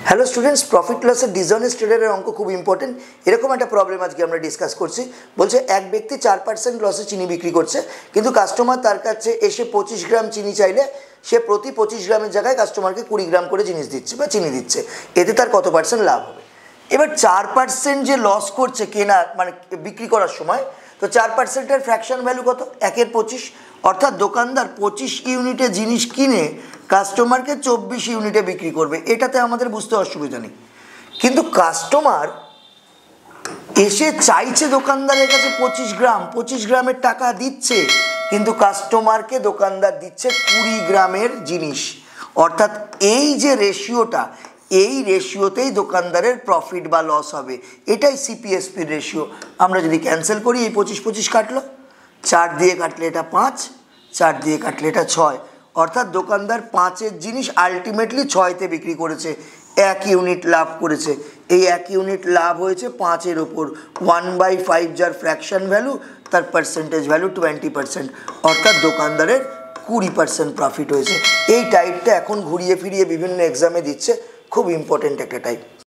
Hello students, profit লসের dishonest ট্রেডারের অঙ্ক খুব ইম্পর্টেন্ট। এরকম একটা প্রবলেম আজকে আমরা ডিসকাস করছি। বলছে এক ব্যক্তি 4% লসে চিনি বিক্রি করছে, কিন্তু কাস্টমার তার কাছে এসে 25 গ্রাম চিনি চাইলে সে প্রতি 25 গ্রামের জায়গায় কাস্টমারকে 20 গ্রাম করে জিনিস দিচ্ছে বা চিনি দিচ্ছে। এতে তার কত পার্সেন্ট লাভ হবে? এবার 4% যে লস করছে কেনা মানে বিক্রি করার সময়, তো 4%-এর ফ্র্যাকশন ভ্যালু কত? 1/25, অর্থাৎ দোকানদার 25 ইউনিটে জিনিস কিনে কাস্টমারকে 24 ইউনিটে বিক্রি করবে। এটাতে আমাদের বুঝতে অসুবিধা নেই, কিন্তু কাস্টমার এসে চাইছে দোকানদারের কাছে 25 গ্রামের টাকা দিচ্ছে, কিন্তু কাস্টমারকে দোকানদার দিচ্ছে 20 গ্রামের জিনিস। অর্থাৎ এই যে রেশিওটা, এই রেশিওতেই দোকানদারের প্রফিট বা লস হবে। এটাই সিপিএসপির রেশিও। আমরা যদি ক্যান্সেল করি, এই 25 কাটলো, 4 দিয়ে কাটলে এটা 5, 4 দিয়ে কাটলে এটা 6, অর্থাৎ দোকানদার 5-এর জিনিস আলটিমেটলি 6-তে বিক্রি করেছে, 1 ইউনিট লাভ করেছে। এই 1 ইউনিট লাভ হয়েছে 5-এর ওপর। 1/5 যার ফ্র্যাকশন ভ্যালু, তার পার্সেন্টেজ ভ্যালু 20%, অর্থাৎ দোকানদারের 20% প্রফিট হয়েছে। এই টাইপটা এখন ঘুরিয়ে ফিরিয়ে বিভিন্ন এক্সামে দিচ্ছে, খুব ইম্পর্টেন্ট একটা টাইপ।